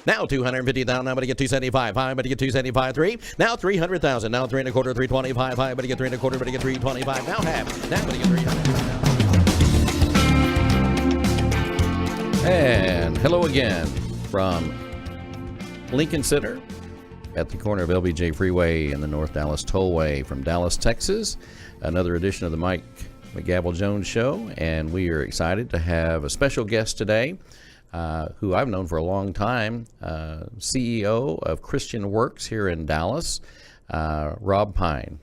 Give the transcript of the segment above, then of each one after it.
Now 250,000. Now I'm going to get 275. High, I'm going to get 275. 3. Now 300,000. Now 3 1/4, 325. High, I'm going to get 3 1/4, I'm going to get 325. Now half. Now I'm going to get 300. And hello again from Lincoln Center at the corner of LBJ Freeway and the North Dallas Tollway from Dallas, Texas. Another edition of the Mike McGavel Jones Show, and we are excited to have a special guest today. Who I've known for a long time, CEO of ChristianWorks here in Dallas, Rob Pine.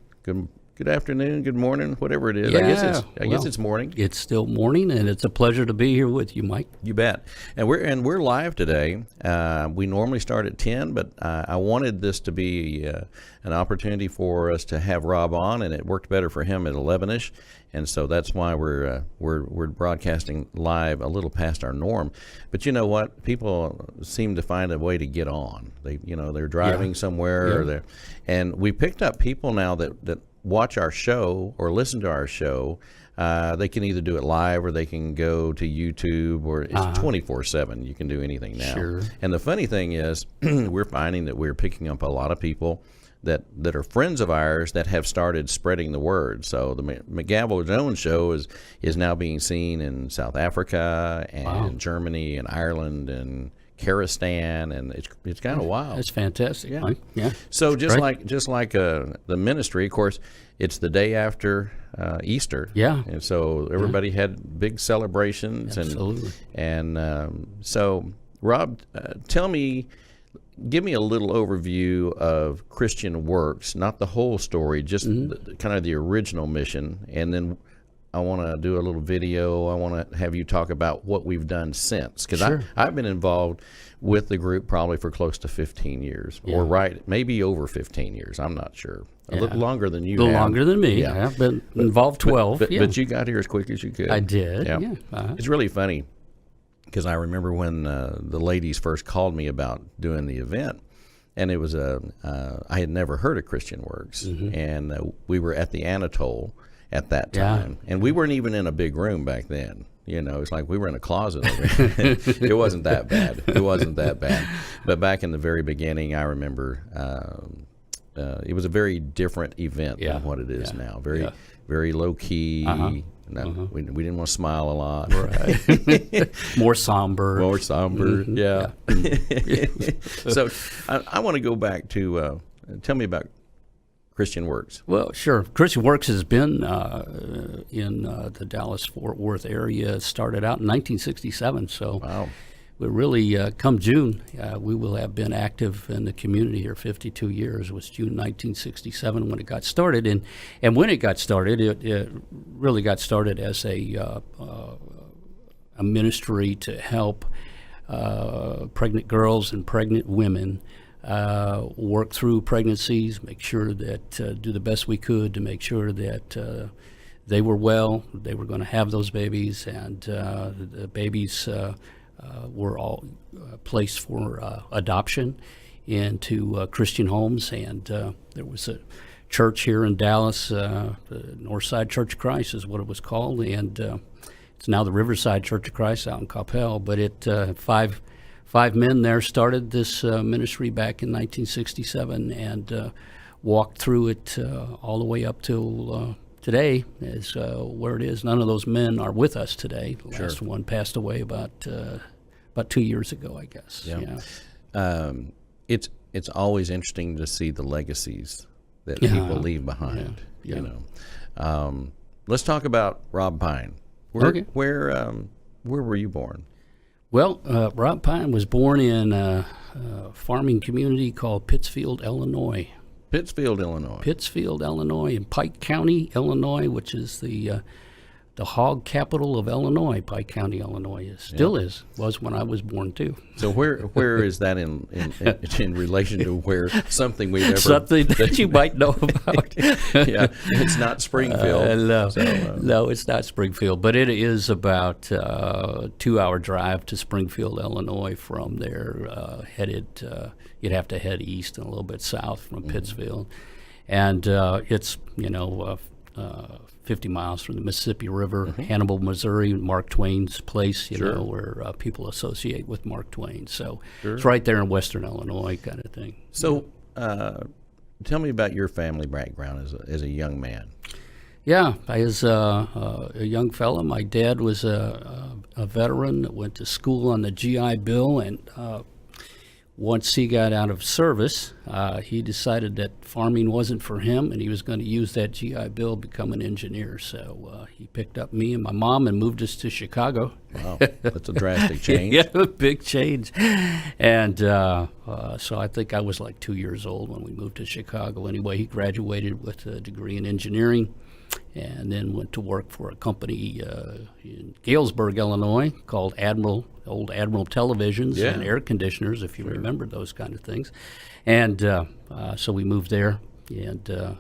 Good afternoon, good morning, whatever it is. Yeah, I guess it's morning. It's still morning, and it's a pleasure to be here with you, Mike. You bet. And we're live today. We normally start at 10, but I wanted this to be an opportunity for us to have Rob on, and it worked better for him at 11ish. And so that's why we're broadcasting live a little past our norm. But you know what? People seem to find a way to get on. They're driving somewhere, or and we picked up people now that watch our show or listen to our show. They can either do it live or they can go to YouTube, or it's 24/7. You can do anything now. Sure. And the funny thing is, we're finding that we're picking up a lot of people that are friends of ours that have started spreading the word. So the McGavel Jones Show is now being seen in South Africa and Germany and Ireland and Kyrgyzstan, and it's kind of wild. That's fantastic. Yeah. Yeah. So just like the ministry, of course, it's the day after Easter. Yeah. And so everybody had big celebrations. Absolutely. So Rob, give me a little overview of ChristianWorks, not the whole story, just kind of the original mission, and then I want to do a little video. I want to have you talk about what we've done since, because I've been involved with the group probably for close to 15 years, or maybe over 15 years. I'm not sure. A little longer than you. A little longer than me. Yeah. I've been involved 12. But you got here as quick as you could. I did. Yeah. It's really funny, because I remember when the ladies first called me about doing the event, and it was I had never heard of ChristianWorks, and we were at the Anatole at that time, and we weren't even in a big room back then. It's like we were in a closet. It wasn't that bad. But back in the very beginning, I remember it was a very different event than what it is now. Very low key. We didn't want to smile a lot. Right. More somber. Yeah. So I want to go back to tell me about ChristianWorks. Well, sure. ChristianWorks has been in the Dallas-Fort Worth area. It started out in 1967. So wow. We really, come June, we will have been active in the community here 52 years. It was June 1967 when it got started. And when it got started, it really got started as a ministry to help pregnant girls and pregnant women work through pregnancies, make sure that, do the best we could to make sure that they were well, they were going to have those babies, and the babies were all placed for adoption into Christian homes. And there was a church here in Dallas, the Northside Church of Christ is what it was called, and it's now the Riverside Church of Christ out in Coppell. But five men there started this ministry back in 1967 and walked through it all the way up till today is where it is. None of those men are with us today. The last one passed away about 2 years ago, I guess. Yeah. It's always interesting to see the legacies that people leave behind. Yeah. You know, let's talk about Rob Pine. Where were you born? Well, Rob Pine was born in a farming community called Pittsfield, Illinois. Pittsfield, Illinois, in Pike County, Illinois, which is the the hog capital of Illinois. Pike County, Illinois still is. Was when I was born too. So where is that in relation to where something we've ever something that you might know about? Yeah, it's not Springfield. No, it's not Springfield, but it is about a 2-hour drive to Springfield, Illinois. From there, you'd have to head east and a little bit south from Pittsfield, and it's 50 miles from the Mississippi River, Hannibal, Missouri, Mark Twain's place, where people associate with Mark Twain. So it's right there in western Illinois kind of thing. So tell me about your family background as a young man. Yeah, as a young fella, my dad was a veteran that went to school on the GI Bill, and once he got out of service, he decided that farming wasn't for him, and he was going to use that GI Bill to become an engineer. So he picked up me and my mom and moved us to Chicago. Wow, that's a drastic change. Yeah, a big change. And so I think I was like 2 years old when we moved to Chicago. Anyway, he graduated with a degree in engineering, and then went to work for a company in Galesburg, Illinois, called old Admiral Televisions and air conditioners, if you remember those kind of things. And so we moved there, and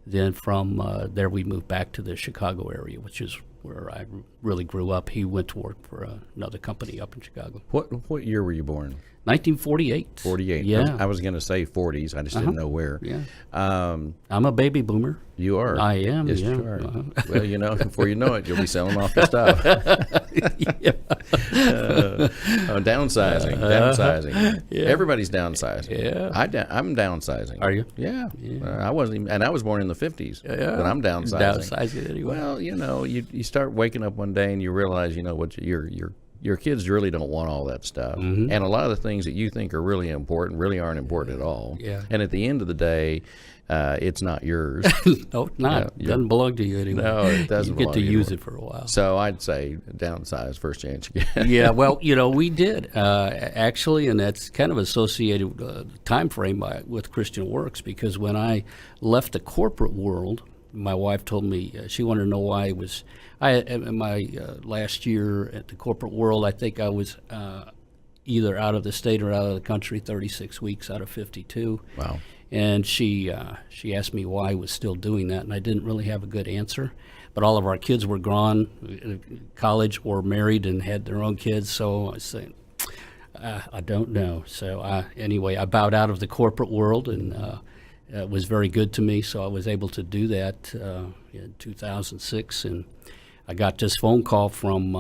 then from there we moved back to the Chicago area, which is where I really grew up. He went to work for another company up in Chicago. What year were you born? 1948. 48. Yeah. I was going to say 40s. I just didn't know where. Yeah. I'm a baby boomer. You are. I am. Yes, yeah. you are. Well, before you know it, you'll be selling off the stuff. Downsizing. Yeah. Everybody's downsizing. Yeah. I'm downsizing. Are you? Yeah. I wasn't even, and I was born in the 50s. Yeah. But I'm downsizing. Downsizing anyway. Well, you start waking up one day and you realize, what your kids really don't want all that stuff. And a lot of the things that you think are really important really aren't important at all. Yeah. And at the end of the day, it's not yours. No, it's not. It doesn't belong to you anymore. No, it doesn't You get to use anymore. it for a while. So I'd say downsize first chance you get. Yeah, well, we did, actually, and that's kind of associated with the time frame with ChristianWorks, because when I left the corporate world, my wife told me she wanted to know why in my last year at the corporate world, I think I was either out of the state or out of the country 36 weeks out of 52. Wow. And she asked me why I was still doing that, and I didn't really have a good answer. But all of our kids were gone, college or married and had their own kids, so I said, I don't know. So anyway, I bowed out of the corporate world, and it was very good to me, so I was able to do that in 2006. And I got this phone call from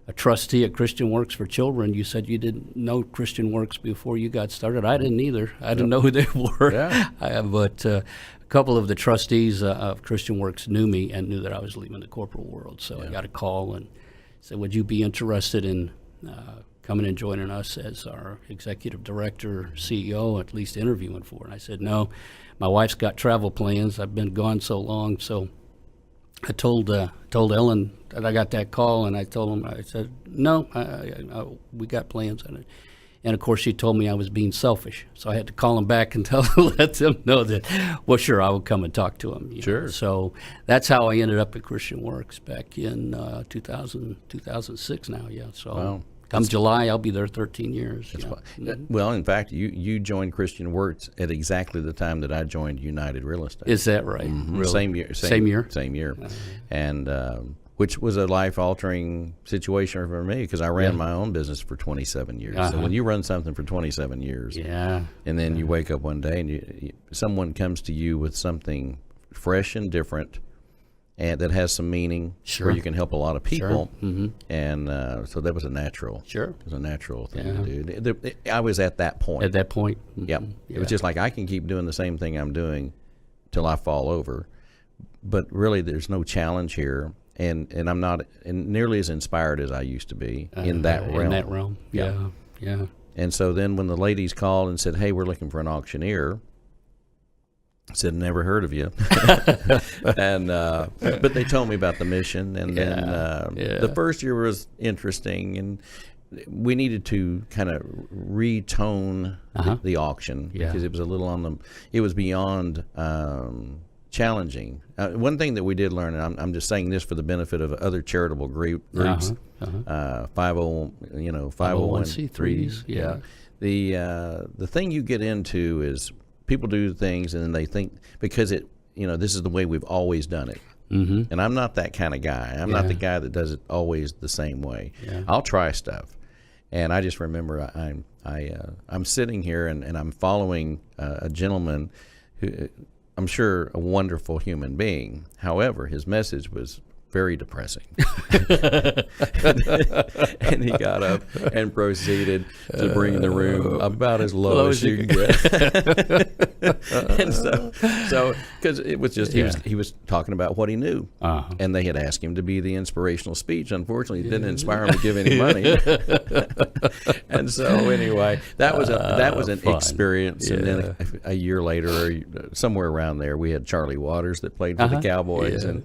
a trustee at ChristianWorks for Children. You said you didn't know ChristianWorks before you got started. I didn't either. I didn't know who they were. Yeah. But a couple of the trustees of ChristianWorks knew me and knew that I was leaving the corporate world. So I got a call and said, would you be interested in coming and joining us as our executive director, CEO, at least interviewing for it? And I said, no, my wife's got travel plans. I've been gone so long. So I told Ellen that I got that call, and I told him, I said, no, we got plans. And of course, she told me I was being selfish. So I had to call him back and let them know that, well, sure, I would come and talk to him. Sure. So that's how I ended up at ChristianWorks back in 2006 now, yeah. So wow. Come July, I'll be there 13 years. Well, in fact, you joined ChristianWorks at exactly the time that I joined United Real Estate. Is that right? Really? Same year. Same year. And which was a life-altering situation for me, because I ran my own business for 27 years. So when you run something for 27 years, and then you wake up one day and someone comes to you with something fresh and different, and that has some meaning, where you can help a lot of people, and so that was a natural. It was a natural thing to do. I was at that point. At that point, It was just like, I can keep doing the same thing I'm doing till I fall over, but really there's no challenge here, and I'm not nearly as inspired as I used to be in that realm. In that realm, yeah. And so then when the ladies called and said, "Hey, we're looking for an auctioneer," I said, "Never heard of you." And but they told me about the mission, and then the first year was interesting, and we needed to kind of retone the auction, because it was a little it was beyond challenging. One thing that we did learn, and I'm just saying this for the benefit of other charitable groups, 501c3s. Yeah. The thing you get into is people do things and then they think because this is the way we've always done it. Mm-hmm. And I'm not that kind of guy. I'm not the guy that does it always the same way. Yeah. I'll try stuff. And I just remember I'm sitting here and I'm following a gentleman who I'm sure a wonderful human being. However, his message was very depressing. And he got up and proceeded to bring the room about as low as you can get. And so because it was just he was talking about what he knew, and they had asked him to be the inspirational speech. Unfortunately, it didn't inspire him to give any money. And so anyway, that was an fun experience. And then a year later, or somewhere around there, we had Charlie Waters that played for the Cowboys, and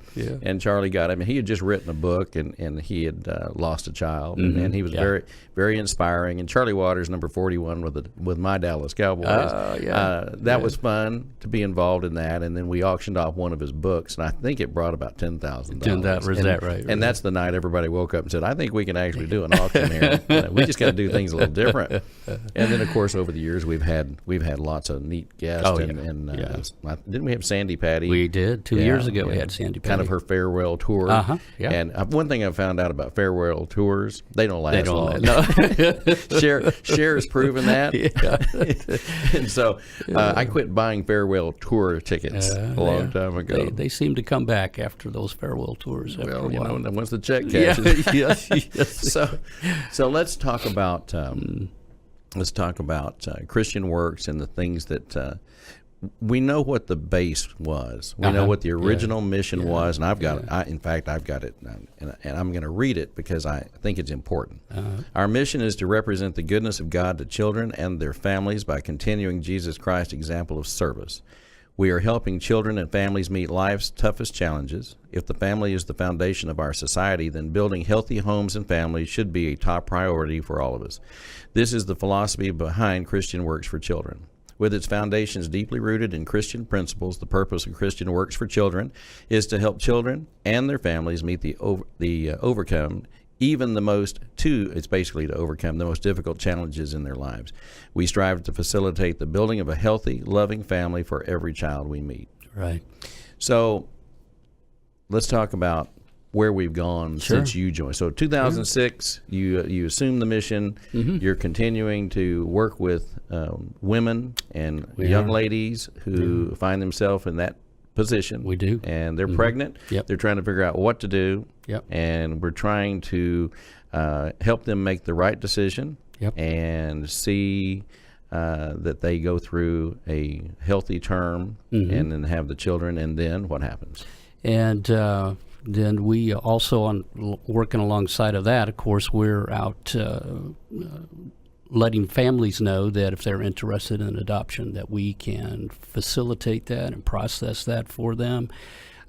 Charlie got him. He had just written a book, and he had lost a child, and he was very, very inspiring. And Charlie Waters, number 41 with my Dallas Cowboys. That was fun to be involved in that. And then we auctioned off one of his books, and I think it brought about $10,000. Is that right? And that's the night everybody woke up and said, "I think we can actually do an auction here. We just got to do things a little different." And then, of course, over the years, we've had lots of neat guests. Didn't we have Sandy Patty? We did 2 years ago. We had Sandy Patty. Kind of her farewell tour. And one thing I've found out about farewell tours, they don't last long. No. Cher has proven that. And so I quit buying farewell tour tickets a long time ago. They seem to come back after those farewel tours. Well, once the check cashes. Yes. So let's talk about ChristianWorks and the things that we know what the base was. We know what the original mission was, and I've got it. In fact, I've got it, and I'm going to read it because I think it's important. Our mission is to represent the goodness of God to children and their families by continuing Jesus Christ's example of service. We are helping children and families meet life's toughest challenges. If the family is the foundation of our society, then building healthy homes and families should be a top priority for all of us. This is the philosophy behind ChristianWorks for Children. With its foundations deeply rooted in Christian principles, the purpose of ChristianWorks for Children is to help children and their families meet overcome the most difficult challenges in their lives. We strive to facilitate the building of a healthy, loving family for every child we meet. Right. So let's talk about where we've gone since you joined. So 2006, you assumed the mission. You're continuing to work with women and young ladies who find themselves in that position. We do. And they're pregnant. Yep. They're trying to figure out what to do. Yep. And we're trying to help them make the right decision and see that they go through a healthy term and then have the children. And then what happens? And then we also, working alongside of that, of course, we're out letting families know that if they're interested in adoption, that we can facilitate that and process that for them.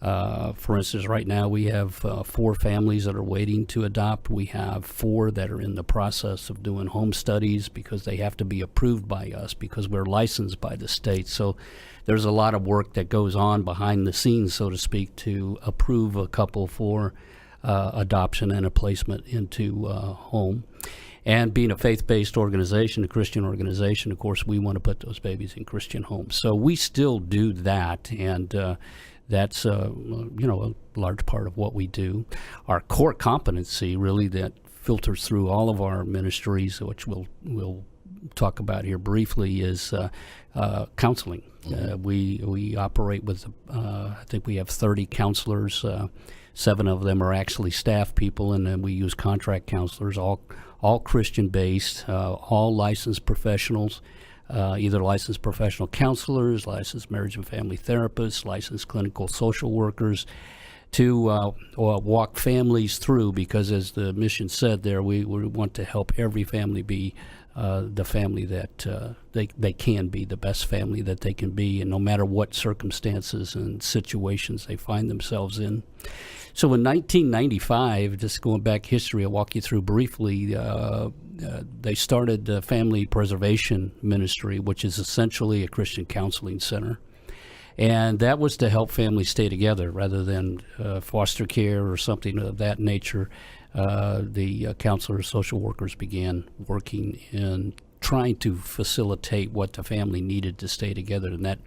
For instance, right now we have 4 families that are waiting to adopt. We have 4 that are in the process of doing home studies because they have to be approved by us because we're licensed by the state. So there's a lot of work that goes on behind the scenes, so to speak, to approve a couple for adoption and a placement into home. And being a faith-based organization, a Christian organization, of course, we want to put those babies in Christian homes. So we still do that, and that's a large part of what we do. Our core competency, really, that filters through all of our ministries, which we'll talk about here briefly, is counseling. We operate with, I think we have 30 counselors. 7 of them are actually staff people, and then we use contract counselors, all Christian-based, all licensed professionals, either licensed professional counselors, licensed marriage and family therapists, licensed clinical social workers, to walk families through, because as the mission said there, we want to help every family be the family that they can be, the best family that they can be, and no matter what circumstances and situations they find themselves in. So in 1995, just going back history, I'll walk you through briefly, they started the Family Preservation Ministry, which is essentially a Christian counseling center. And that was to help families stay together rather than foster care or something of that nature. The counselors, social workers began working in trying to facilitate what the family needed to stay together, and that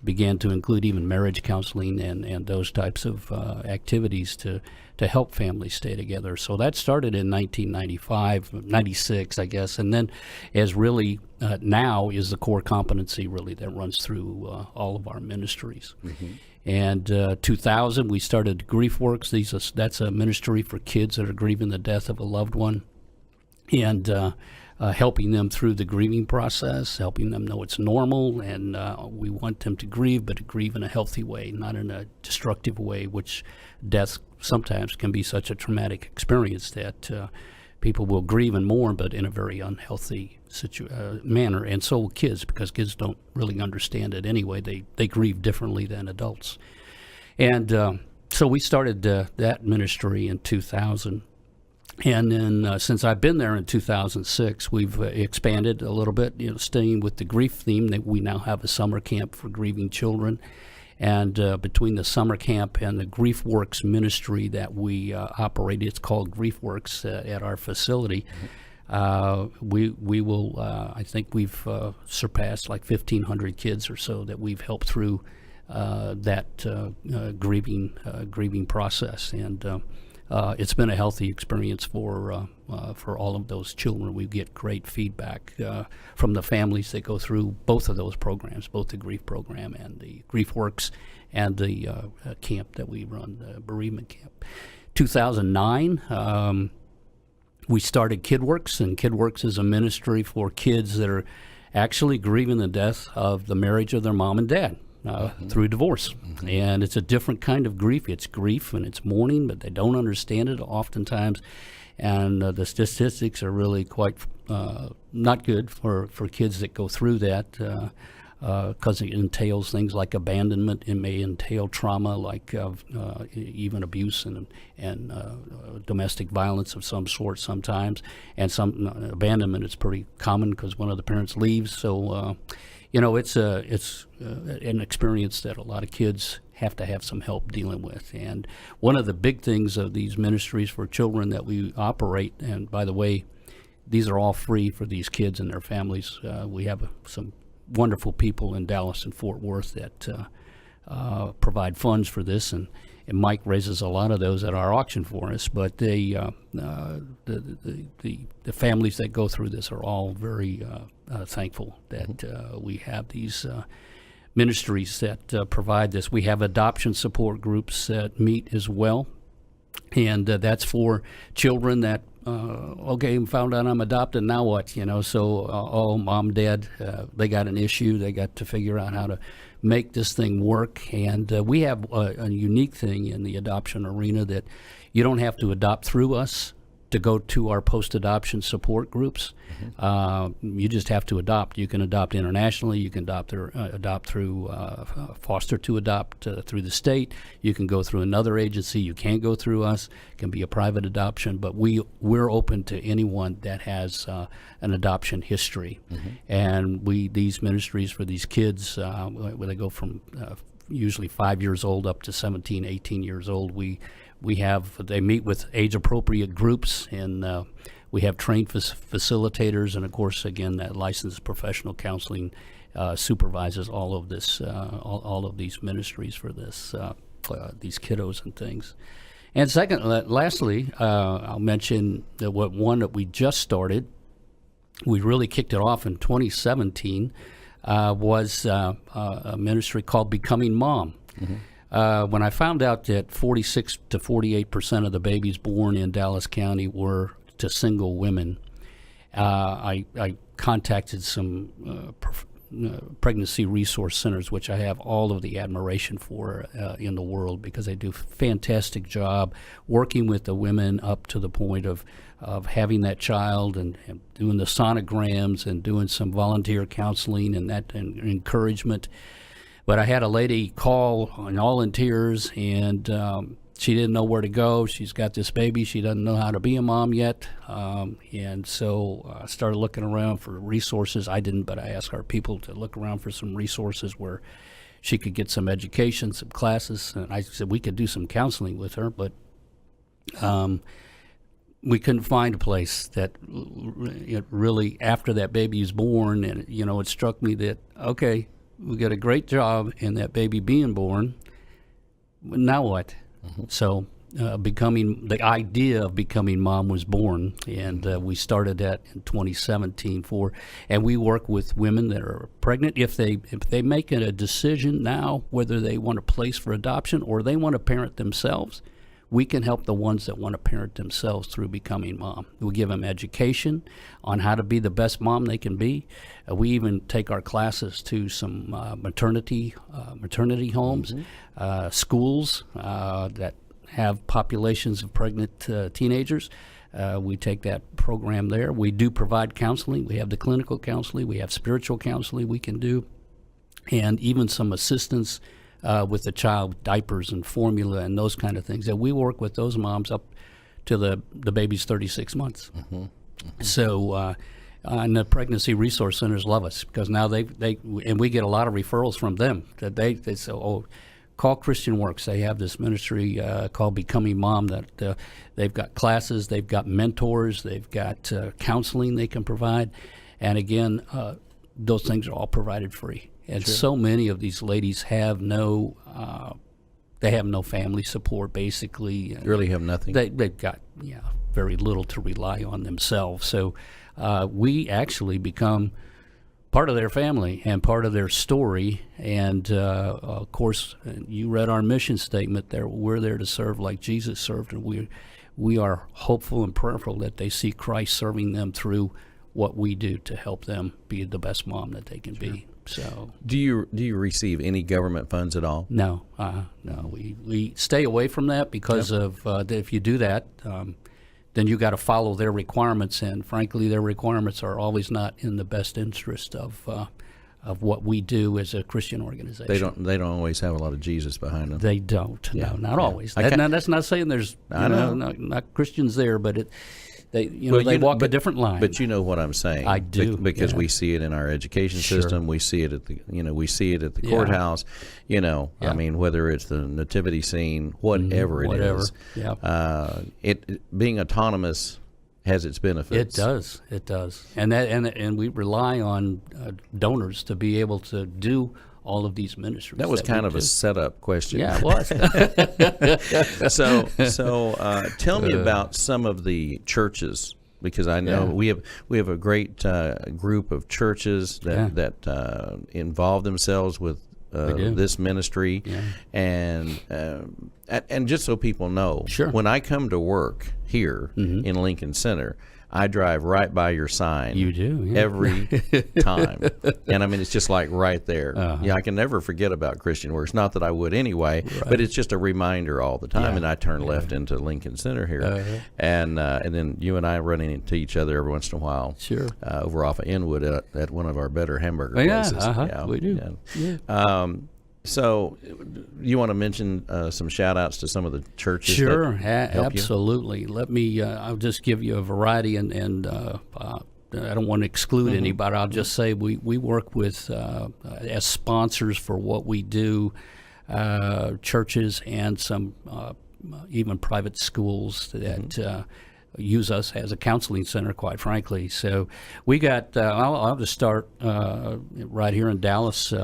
began to include even marriage counseling and those types of activities to help families stay together. So that started in 1995, 96, I guess, and then as really now is the core competency really that runs through all of our ministries. And 2000, we started GriefWorks. That's a ministry for kids that are grieving the death of a loved one, and helping them through the grieving process, helping them know it's normal, and we want them to grieve, but to grieve in a healthy way, not in a destructive way, which death sometimes can be such a traumatic experience that people will grieve and mourn, but in a very unhealthy manner, and so will kids, because kids don't really understand it anyway. They grieve differently than adults. And so we started that ministry in 2000. And then since I've been there in 2006, we've expanded a little bit, staying with the grief theme. That we now have a summer camp for grieving children. And between the summer camp and the GriefWorks ministry that we operate, it's called GriefWorks at our facility. We will, I think we've surpassed like 1,500 kids or so that we've helped through that grieving process. And it's been a healthy experience for all of those children. We get great feedback from the families that go through both of those programs, both the grief program and the GriefWorks and the camp that we run, the bereavement camp. 2009, we started KidWorks, and KidWorks is a ministry for kids that are actually grieving the death of the marriage of their mom and dad. Through divorce. And it's a different kind of grief. It's grief and it's mourning, but they don't understand it oftentimes. And the statistics are really quite not good for kids that go through that, because it entails things like abandonment. It may entail trauma like even abuse and domestic violence of some sort sometimes. And some abandonment is pretty common because one of the parents leaves. So it's an experience that a lot of kids have to have some help dealing with. And one of the big things of these ministries for children that we operate, and by the way, these are all free for these kids and their families. We have some wonderful people in Dallas and Fort Worth that provide funds for this, and Mike raises a lot of those at our auction for us. But the families that go through this are all very thankful that we have these ministries that provide this. We have adoption support groups that meet as well, and that's for children that found out I'm adopted, now what? So mom, dad, they got an issue. They got to figure out how to make this thing work. And we have a unique thing in the adoption arena that you don't have to adopt through us to go to our post-adoption support groups. You just have to adopt. You can adopt internationally. You can adopt through foster to adopt through the state. You can go through another agency. You can't go through us. It can be a private adoption, but we're open to anyone that has an adoption history. And these ministries for these kids, where they go from usually 5 years old up to 17, 18 years old, they meet with age-appropriate groups, and we have trained facilitators, and of course, again, that licensed professional counseling supervises all of this, all of these ministries for this, these kiddos and things. And lastly, I'll mention one that we just started. We really kicked it off in 2017. Was a ministry called Becoming Mom. When I found out that 46 to 48% of the babies born in Dallas County were to single women, I contacted some pregnancy resource centers, which I have all of the admiration for in the world, because they do a fantastic job working with the women up to the point of having that child, and doing the sonograms and doing some volunteer counseling and encouragement. But I had a lady call all in tears, and she didn't know where to go. She's got this baby. She doesn't know how to be a mom yet. And so I started looking around for resources. I didn't, but I asked our people to look around for some resources where she could get some education, some classes. And I said we could do some counseling with her, but we couldn't find a place that it really, after that baby is born, and it struck me that, okay, we got a great job in that baby being born, but now what? So the idea of becoming mom was born, and we started that in 2017 and we work with women that are pregnant. If they make a decision now whether they want a place for adoption or they want to parent themselves, we can help the ones that want to parent themselves through becoming mom. We give them education on how to be the best mom they can be. We even take our classes to some maternity homes, schools that have populations of pregnant teenagers. We take that program there. We do provide counseling. We have the clinical counseling. We have spiritual counseling we can do, and even some assistance with the child, diapers and formula and those kind of things. And we work with those moms up to the baby's 36 months. So, and the pregnancy resource centers love us because now and we get a lot of referrals from them that they say, oh, call ChristianWorks. They have this ministry called Becoming Mom that they've got classes, they've got mentors, they've got counseling they can provide. And again, those things are all provided free. And so many of these ladies have no family support, basically. Really have nothing. They've got very little to rely on themselves. So we actually become part of their family and part of their story. And of course, you read our mission statement there. We're there to serve like Jesus served, and we are hopeful and prayerful that they see Christ serving them through what we do to help them be the best mom that they can be. So, do you receive any government funds at all? No, we stay away from that because of if you do that, then you got to follow their requirements, and frankly, their requirements are always not in the best interest of what we do as a Christian organization. They don't always have a lot of Jesus behind them. They don't. No, not always. That's not saying there's not Christians there, but they walk a different line. But you know what I'm saying. I do, because we see it in our education system. We see it at the courthouse. I mean, whether it's the nativity scene, whatever it is. It being autonomous has its benefits. It does, and we rely on donors to be able to do all of these ministries. That was kind of a setup question. Yeah, it was. So tell me about some of the churches, because I know we have a great group of churches that involve themselves with this ministry, and just so people know, when I come to work here in Lincoln Center, I drive right by your sign. You do, every time, and I mean it's just like right there. I can never forget about ChristianWorks. Not that I would anyway, but it's just a reminder all the time. And I turn left into Lincoln Center here, and then you and I run into each other every once in a while. Over off of Inwood at one of our better hamburger places. We do. So, you want to mention some shout-outs to some of the churches? Sure, absolutely. Let me, I'll just give you a variety, and I don't want to exclude anybody. I'll just say we work with, as sponsors for what we do, churches and some even private schools that use us as a counseling center, quite frankly. So we got, I'll just start right here in Dallas.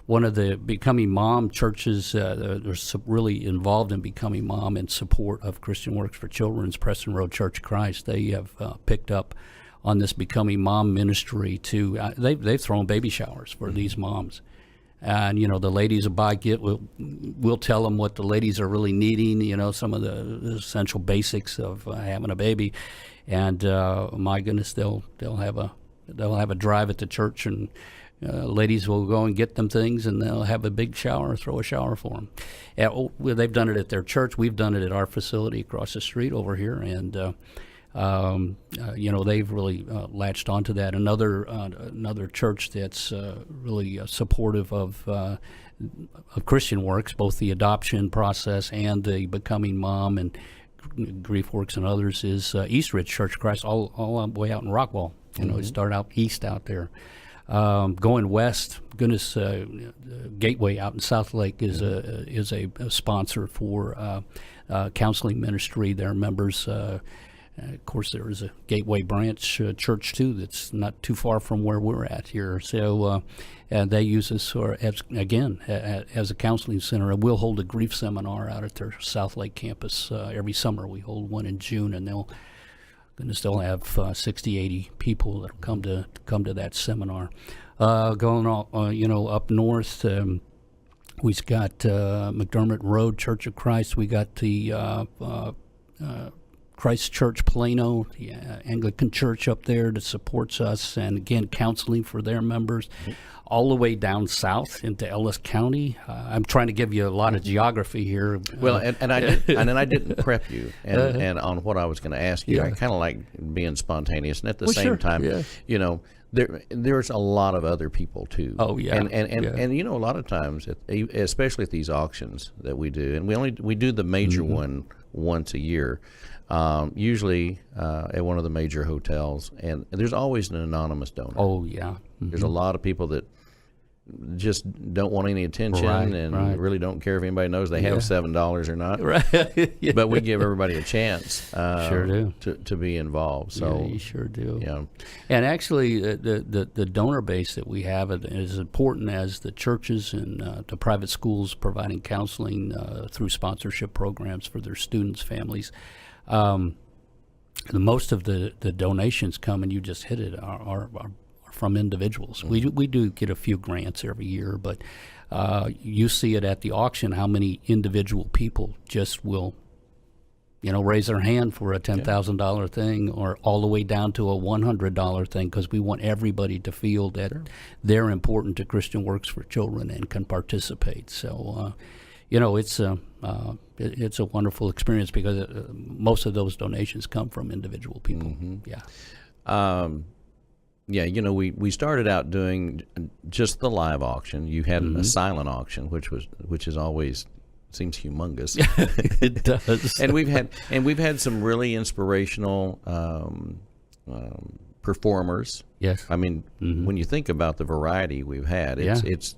One of the Becoming Mom churches are really involved in Becoming Mom in support of ChristianWorks for Children's Preston Road Church of Christ. They have picked up on this Becoming Mom ministry to they've thrown baby showers for these moms. And, the ladies we'll tell them what the ladies are really needing, some of the essential basics of having a baby. And my goodness, they'll have a drive at the church, and ladies will go and get them things, and they'll have a big shower, throw a shower for them. They've done it at their church. We've done it at our facility across the street over here, and they've really latched onto that. Another church that's really supportive of ChristianWorks, both the adoption process and the Becoming Mom and GriefWorks and others, is Eastridge Church of Christ, all the way out in Rockwall. It started out east out there. Going west, goodness, Gateway out in South Lake is a sponsor for counseling ministry. Their members, of course, there is a Gateway branch church too that's not too far from where we're at here. So they use us as a counseling center. And we'll hold a grief seminar out at their South Lake campus every summer. We hold one in June, and they'll have 60, 80 people that'll come to that seminar. Going on, up north, we've got McDermott Road Church of Christ. We got the Christ Church Plano, the Anglican Church up there that supports us, and again, counseling for their members. All the way down south into Ellis County. I'm trying to give you a lot of geography here. Well, and I didn't prep you and on what I was going to ask you. Yeah. I kind of like being spontaneous, and at the Well, same sure. time, Yeah. there's a lot of other people too. Oh, yeah. And a lot of times, especially at these auctions that we do, and we do the major one once a year. Usually at one of the major hotels, and there's always an anonymous donor. Oh, yeah. There's a lot of people that just don't want any attention and really don't care if anybody knows they have $7 or not. Right. Yeah. But we give everybody a chance Sure do. to be involved. So yeah, you sure do. Yeah. And actually, the donor base that we have is as important as the churches and the private schools providing counseling through sponsorship programs for their students' families. Most of the donations come, and you just hit it, are from individuals. We do get a few grants every year, but you see it at the auction how many individual people just will raise their hand for a $10,000 thing, or all the way down to a $100 thing, because we want everybody to feel that they're important to Christian Works for Children and can participate. So it's a wonderful experience because most of those donations come from individual people. We started out doing just the live auction. You had a silent auction, which is always seems humongous. It does. and we've had some really inspirational performers. Yes. I mean, when you think about the variety we've had, it's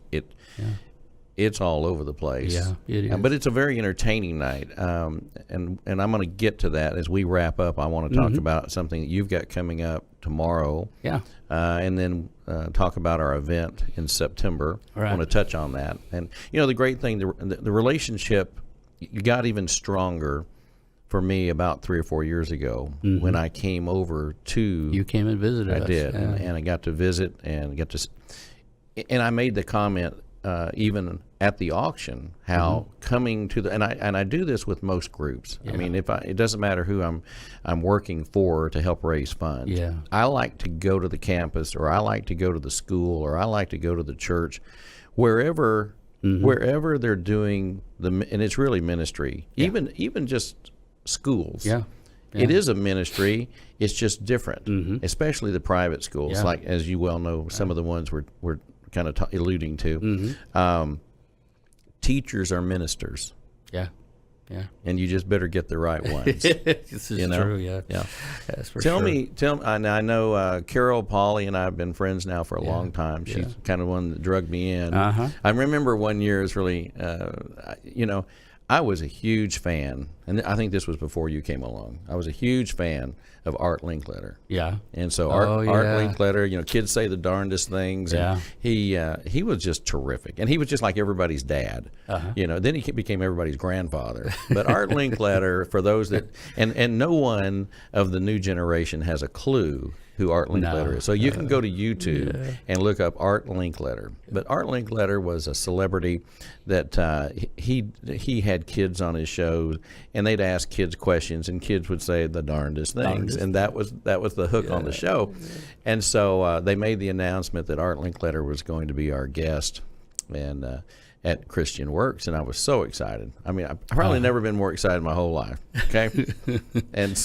all over the place. Yeah, it is. But it's a very entertaining night. And I'm going to get to that as we wrap up. I want to talk about something that you've got coming up tomorrow. Yeah. And then talk about our event in September. Right. I want to touch on that. And, the great thing, the relationship got even stronger for me about 3 or 4 years ago when I came over to... You came and visited us. I did. Yeah. And I got to visit and and I made the comment even at the auction, how coming to the, and I do this with most groups. Yeah. I mean, it doesn't matter who I'm working for to help raise funds. Yeah. I like to go to the campus, or I like to go to the school, or I like to go to the church, wherever they're doing and it's really ministry. Yeah. Even just schools. Yeah. It is a ministry. It's just different, especially the private schools. Yeah. Like, as you well know, some of the ones we're kind of alluding to. Teachers are ministers. Yeah. Yeah. And you just better get the right ones. This is true. Yeah. That's for Tell sure. me. I know Carol, Polly, and I have been friends now for a long time. She's kind of one that drugged me in. I remember one year is really, I was a huge fan, and I think this was before you came along. I was a huge fan of Art Linkletter. Yeah. And so Art Linkletter, kids say the darndest things. And he was just terrific, and he was just like everybody's dad. Then he became everybody's grandfather. But Art Linkletter, for those that and no one of the new generation has a clue who Art Linkletter is. So you can go to YouTube and look up Art Linkletter. But Art Linkletter was a celebrity that he had kids on his shows, and they'd ask kids questions, and kids would say the darndest things, and that was the hook on the show. And so they made the announcement that Art Linkletter was going to be our guest, and at ChristianWorks, and I was so excited. I mean, I've probably never been more excited in my whole life. Okay, and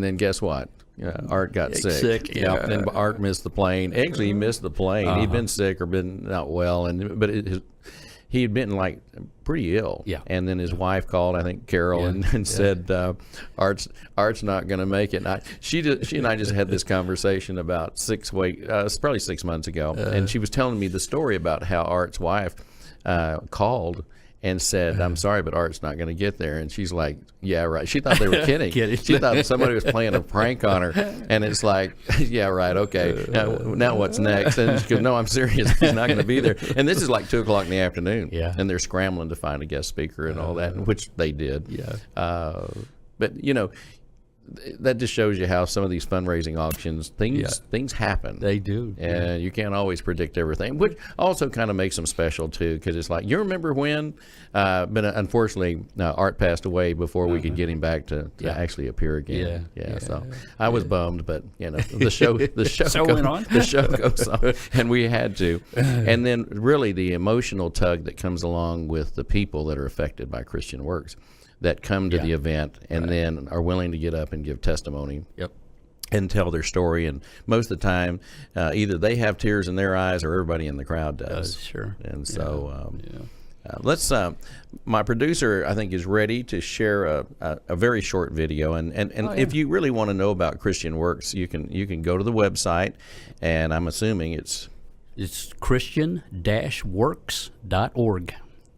then guess what? Art got sick. Then Art missed the plane. Actually, he missed the plane. He'd been sick or been not well, but he had been like pretty ill. Yeah. And then his wife called, I think Carol, and said, Art's not going to make it. And she and I just had this conversation about 6 weeks, probably 6 months ago, and she was telling me the story about how Art's wife called and said, "I'm sorry, but Art's not going to get there." And she's like, "Yeah, right." She thought they were kidding. She thought somebody was playing a prank on her. And it's like, "Yeah, right, okay. Now what's next?" And she goes, "No, I'm serious. He's not going to be there." And this is like 2 o'clock in the afternoon. Yeah. And they're scrambling to find a guest speaker and all that, which they did. Yeah. But that just shows you how some of these fundraising auctions, things happen. They do. And you can't always predict everything, which also kind of makes them special too, because it's like, you remember when? But unfortunately, Art passed away before we could get him back to actually appear again. Yeah. So I was bummed, but the show went on. The show goes on, and we had to. And then really the emotional tug that comes along with the people that are affected by ChristianWorks, that come to the event and then are willing to get up and give testimony. Yep. And tell their story, and most of the time, either they have tears in their eyes or everybody in the crowd does. Sure. And so, let's. My producer, I think, is ready to share a very short video. And if you really want to know about ChristianWorks, you can go to the website, and I'm assuming it's Christian-works.org.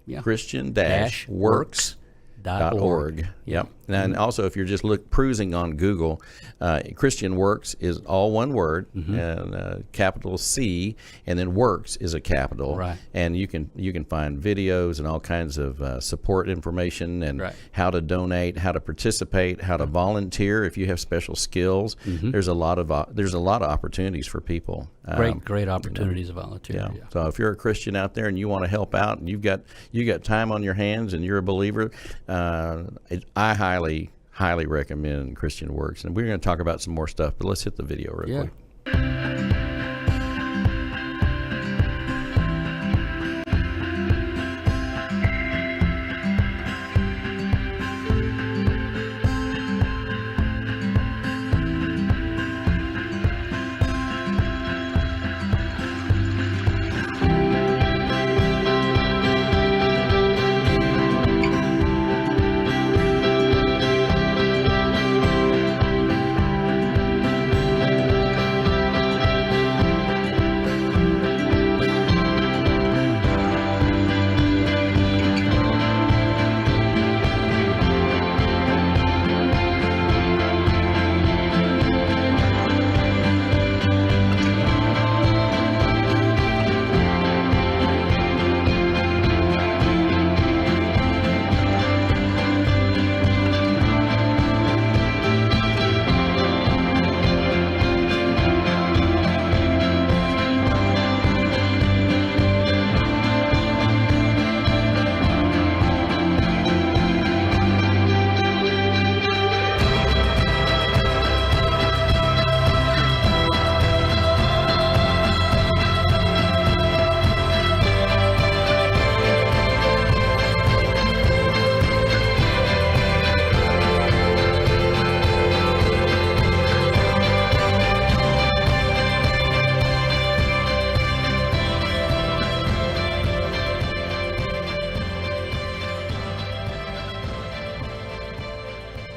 Yeah. Christian-works.org. Yep. And also, if you're just cruising on Google, ChristianWorks is all one word, and capital C, and then Works is a capital. Right. And you can find videos and all kinds of support information, and how to donate, how to participate, how to volunteer if you have special skills. There's a lot of opportunities for people. Great opportunities to volunteer. Yeah. So if you're a Christian out there and you want to help out, and you got time on your hands, and you're a believer, I highly recommend ChristianWorks. And we're going to talk about some more stuff, but let's hit the video real quick.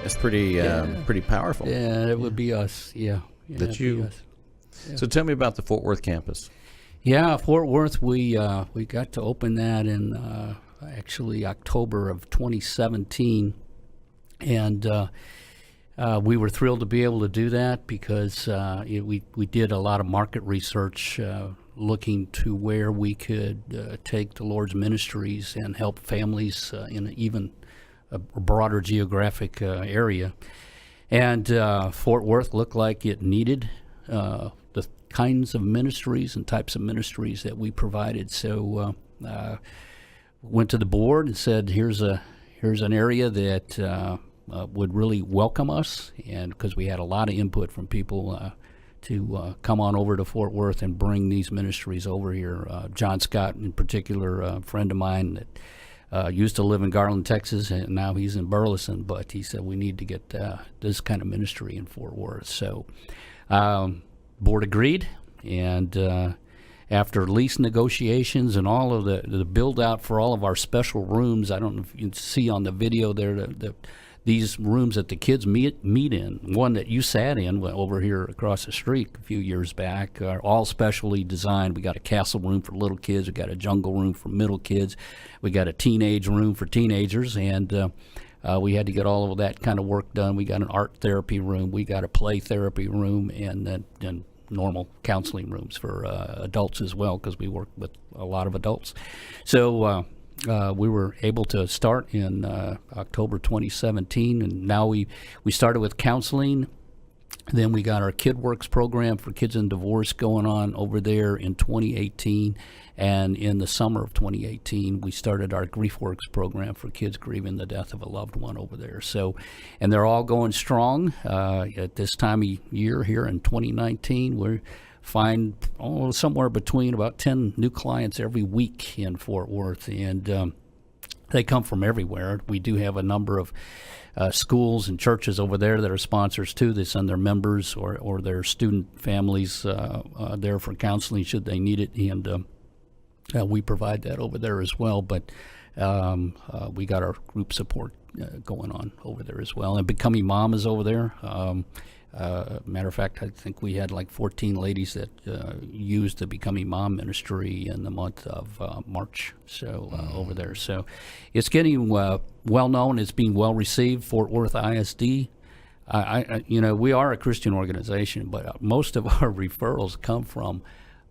It's pretty powerful. Yeah, it would be us. Yeah. That you. So tell me about the Fort Worth campus. Yeah, Fort Worth. We got to open that in actually October of 2017, and we were thrilled to be able to do that because we did a lot of market research, looking to where we could take the Lord's ministries and help families in even a broader geographic area. And Fort Worth looked like it needed the kinds of ministries and types of ministries that we provided. So went to the board and said, here's an area that would really welcome us, and because we had a lot of input from people to come on over to Fort Worth and bring these ministries over here. John Scott, in particular, a friend of mine that used to live in Garland, Texas, and now he's in Burleson, but he said we need to get this kind of ministry in Fort Worth. So board agreed, and after lease negotiations and all of the build out for all of our special rooms. I don't know if you can see on the video there these rooms that the kids meet in. One that you sat in over here across the street a few years back are all specially designed. We got a castle room for little kids. We got a jungle room for middle kids. We got a teenage room for teenagers, and we had to get all of that kind of work done. We got an art therapy room. We got a play therapy room, and then normal counseling rooms for adults as well, because we work with a lot of adults. So we were able to start in October 2017, and now we started with counseling. Then we got our KidWorks program for kids in divorce going on over there in 2018, and in the summer of 2018 we started our GriefWorks program for kids grieving the death of a loved one over there. So, and they're all going strong. At this time of year here in 2019, we're find somewhere between about 10 new clients every week in Fort Worth, and they come from everywhere. We do have a number of schools and churches over there that are sponsors too. They send their members or their student families there for counseling should they need it, and we provide that over there as well. But we got our group support going on over there as well. And Becoming Mom is over there. Matter of fact, I think we had like 14 ladies that used the Becoming Mom ministry in the month of March. So over there, so it's getting well known. It's being well received. Fort Worth ISD. We are a Christian organization, but most of our referrals come from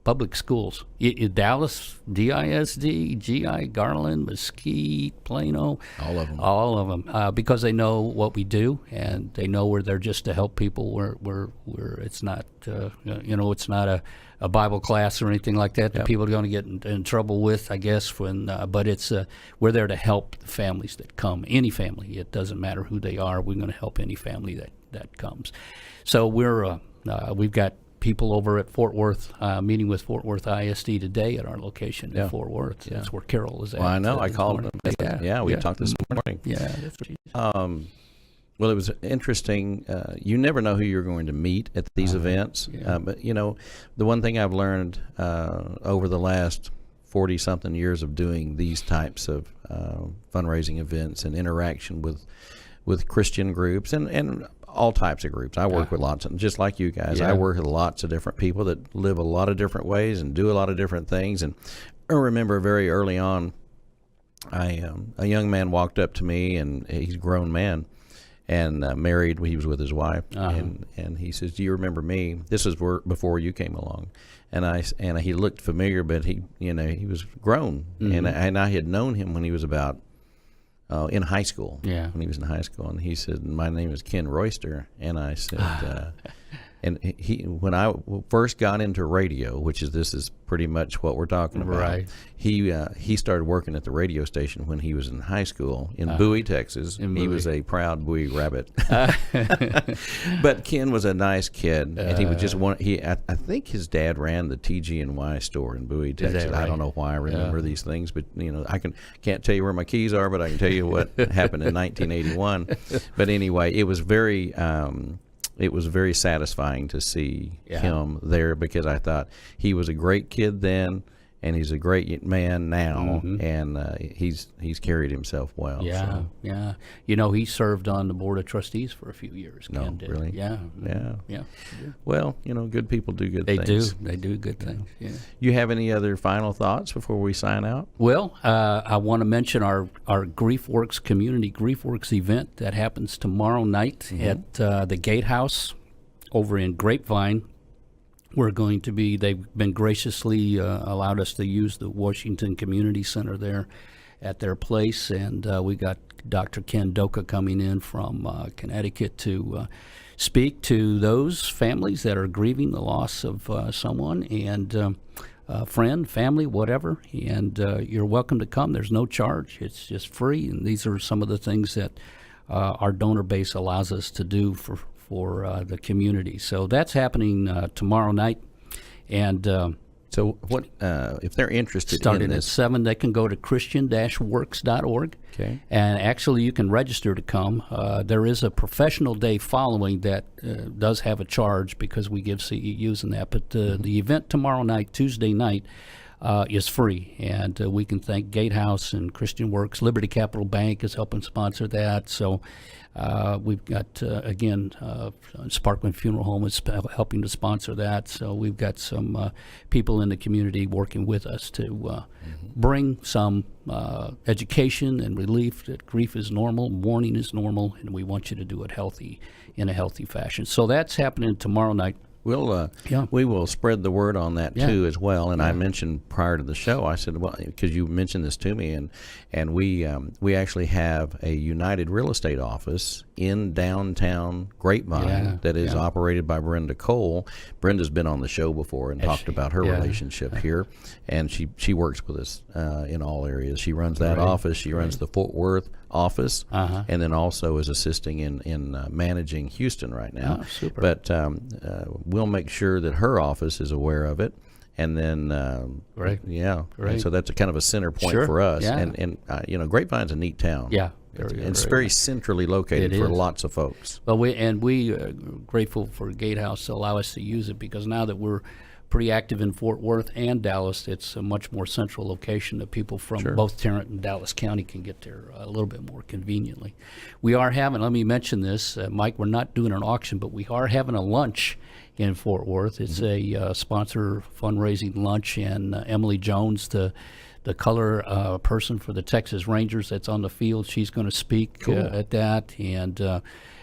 public schools. Dallas, DISD, GI, Garland, Mesquite, Plano. All of them. Because they know what we do, and they know we're there just to help people. We're it's not, it's not a Bible class or anything like that that people are going to get in trouble with, I guess. But it's we're there to help the families that come. Any family. It doesn't matter who they are. We're going to help any family that comes. So we've got people over at Fort Worth, meeting with Fort Worth ISD today at our location in Fort Worth. Yeah. That's where Carol is at. Well, I know. I called them. We talked this morning. Yeah. That's what well, it was interesting. You never know who you're going to meet at these events. But, the one thing I've learned over the last 40-something years of doing these types of fundraising events and interaction with Christian groups and all types of groups. I work with lots of, just like you guys, I work with lots of different people that live a lot of different ways and do a lot of different things. And I remember very early on, a young man walked up to me, and he's a grown man and married. He was with his wife, and he says, "Do you remember me?" This is before you came along. And he looked familiar, but he was grown, and I had known him when he was about in high school. When he was in high school, and he said, "My name is Ken Royster," and I said, and when I first got into radio, this is pretty much what we're talking about. Right. He started working at the radio station when he was in high school in Bowie, Texas. He was a proud Bowie rabbit. But Ken was a nice kid, and he was just one. I think his dad ran the TG&Y store in Bowie, Texas. Right? I don't know why I remember these things, but I can't tell you where my keys are, but I can tell you what happened in 1981. But anyway, it was very. It was very satisfying to see him there, because I thought he was a great kid then, and he's a great man now, and he's carried himself well. He served on the board of trustees for a few years. No, really? Yeah. Well, good people do good things. They do good things. Yeah. You have any other final thoughts before we sign out? Well, I want to mention our GriefWorks community GriefWorks event that happens tomorrow night at the Gatehouse over in Grapevine. They've been graciously allowed us to use the Washington Community Center there at their place, and we got Dr. Ken Doka coming in from Connecticut to speak to those families that are grieving the loss of someone, and friend, family, whatever, and you're welcome to come. There's no charge. It's just free, and these are some of the things that our donor base allows us to do for the community. So that's happening tomorrow night, and So what if they're interested Starting in at this? 7, they can go to ChristianWorks.org. Okay. And actually, you can register to come. There is a professional day following that does have a charge because we give CEUs and that. But the event tomorrow night, Tuesday night, is free. And we can thank Gatehouse and ChristianWorks. Liberty Capital Bank is helping sponsor that. So we've got, again, Sparkman Funeral Home is helping to sponsor that. So we've got some people in the community working with us to bring some education and relief that grief is normal, mourning is normal, and we want you to do it in a healthy fashion. So that's happening tomorrow night. We will spread the word on that too as well. And I mentioned prior to the show, I said, well, because you mentioned this to me, and we actually have a United Real Estate office in downtown Grapevine that is operated by Brenda Cole. Brenda's been on the show before and talked about her relationship here, and she works with us in all areas. She runs that office. She runs the Fort Worth office, and then also is assisting in managing Houston right now. Oh, super. But we'll make sure that her office is aware of it, and then and so that's a kind of a center point for us. And Grapevine's a neat town. It's very centrally located for lots of folks. Well, we are grateful for Gatehouse to allow us to use it, because now that we're pretty active in Fort Worth and Dallas, it's a much more central location that people from both Tarrant and Dallas County can get there a little bit more conveniently. We are having, let me mention this, Mike, we're not doing an auction, but we are having a lunch in Fort Worth. It's a sponsor fundraising lunch, and Emily Jones, the color person for the Texas Rangers that's on the field, she's going to speak at that, and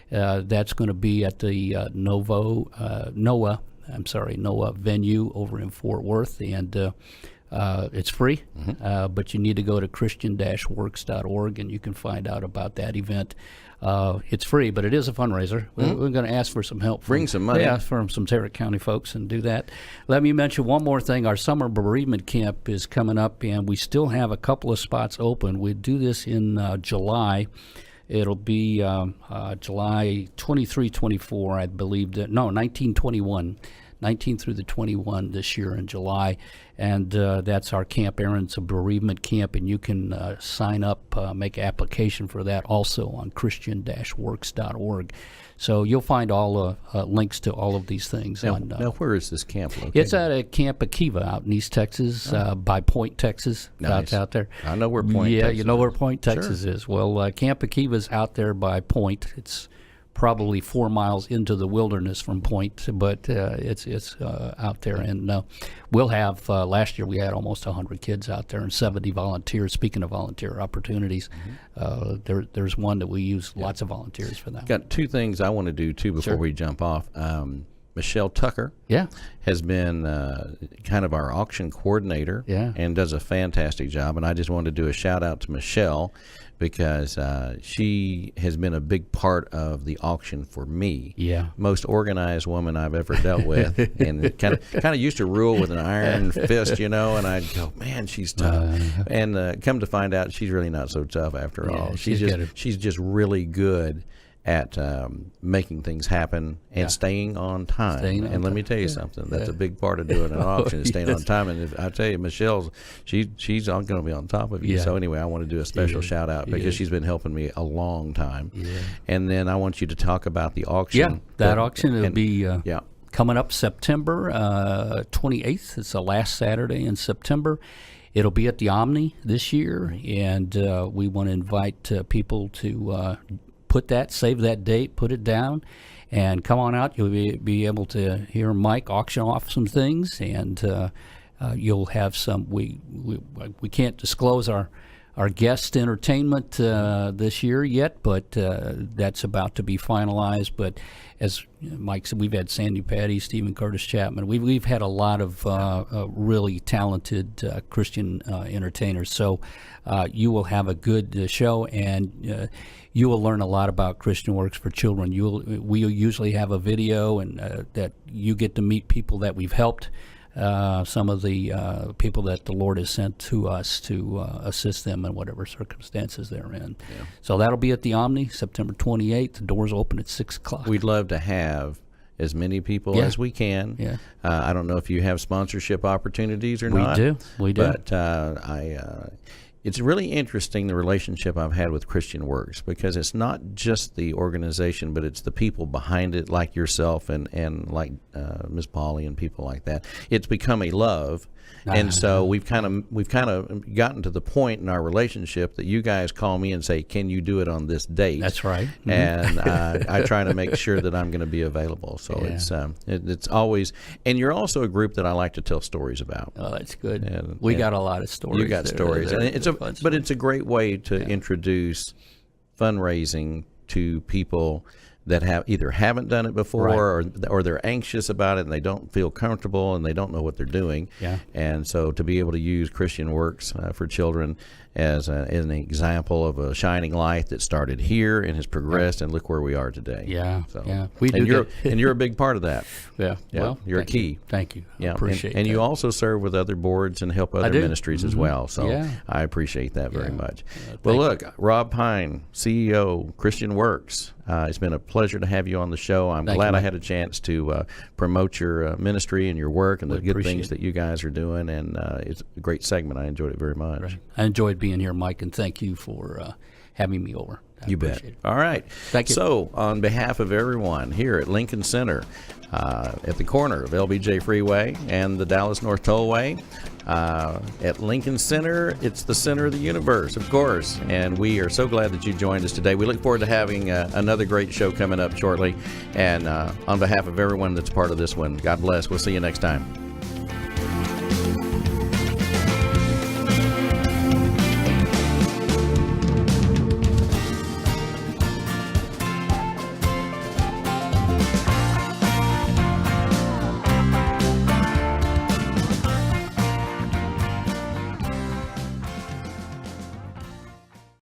that's going to be at the NOAA venue over in Fort Worth, and it's free, but you need to go to ChristianWorks.org, and you can find out about that event. It's free, but it is a fundraiser. We're going to ask for some help. Bring some money. Yeah, from some Tarrant County folks, and do that. Let me mention one more thing. Our summer bereavement camp is coming up, and we still have a couple of spots open. We do this in July. It'll be July 23, 24, I believe. 19, 21. 19 through the 21 this year in July. And that's our Camp Aaron's a bereavement camp, and you can sign up, make application for that also on ChristianWorks.org. So you'll find all links to all of these things. Now, where is this camp located? It's at a Camp Akiva out in East Texas, by Point, Texas. Nice. Out there. I know where Point Texas is. You know where Point, Texas is. Well, Camp Akiva's out there by Point. It's probably 4 miles into the wilderness from Point, but it's out there. And we'll have, last year we had almost 100 kids out there and 70 volunteers. Speaking of volunteer opportunities, there's one that we use lots of volunteers for that. Got two things I want to do, too, before we jump off. Michelle Tucker has been kind of our auction coordinator and does a fantastic job. And I just wanted to do a shout out to Michelle, because she has been a big part of the auction for me. Most organized woman I've ever dealt with, and kind of used to rule with an iron fist, and I'd go, man, she's tough. And come to find out, she's really not so tough after all. She's just really good at making things happen and staying on time. Let me tell you something, that's a big part of doing an auction, is staying on time. And I tell you, Michelle's, she's going to be on top of you. So anyway, I want to do a special shout out, because she's been helping me a long time. And then I want you to talk about the auction. That auction will be coming up September 28th. It's the last Saturday in September. It'll be at the Omni this year, and we want to invite people to save that date, put it down, and come on out. You'll be able to hear Mike auction off some things, and you'll have some. We can't disclose our guest entertainment this year yet, but that's about to be finalized. But as Mike said, we've had Sandy Patty, Stephen Curtis Chapman. We've had a lot of really talented Christian entertainers. So you will have a good show, and you will learn a lot about ChristianWorks for Children. We usually have a video, and that you get to meet people that we've helped. Some of the people that the Lord has sent to us to assist them in whatever circumstances they're in. So that'll be at the Omni, September 28th. The doors open at 6 o'clock. We'd love to have as many people Yeah. as we can. Yeah. I don't know if you have sponsorship opportunities or We not. do. But it's really interesting, the relationship I've had with ChristianWorks, because it's not just the organization, but it's the people behind it, like yourself and like Ms. Polly and people like that. It's become a love. And so we've kind of gotten to the point in our relationship that you guys call me and say, "Can you do it on this date?" That's right. Mm-hmm. And I try to make sure that I'm going to be available. So it's always, and you're also a group that I like to tell stories about. Oh, that's good. And We got a lot of stories. You got stories, and it's a great way to Yeah. introduce fundraising to people that haven't done it before, Right. or they're anxious about it and they don't feel comfortable and they don't know what they're doing. Yeah. And so to be able to use ChristianWorks for children as an example of a shining light that started here and has progressed, and look where we are today. Yeah. So, Yeah. We and do. and you're a big part of that. Yeah. Yeah, Well, you're a thank key. you. Thank you. Yeah, Appreciate and that. you also serve with other boards and help other do. ministries as well. So Yeah. I appreciate that very Yeah. much. Thank Well, you. look, Rob Pine, CEO, ChristianWorks. It's been a pleasure to have you on the show. I'm Thank glad you, I Mike. had a chance to promote your ministry and your work and the We good appreciate things it. that you guys are doing. And it's a great segment. I enjoyed it very much. Right. I enjoyed being here, Mike, and thank you for having me over. I You bet. appreciate it. All right. Thank you. So, on behalf of everyone here at Lincoln Center, at the corner of LBJ Freeway and the Dallas North Tollway, at Lincoln Center, it's the center of the universe, of course. And we are so glad that you joined us today. We look forward to having another great show coming up shortly. And on behalf of everyone that's part of this one, God bless. We'll see you next time.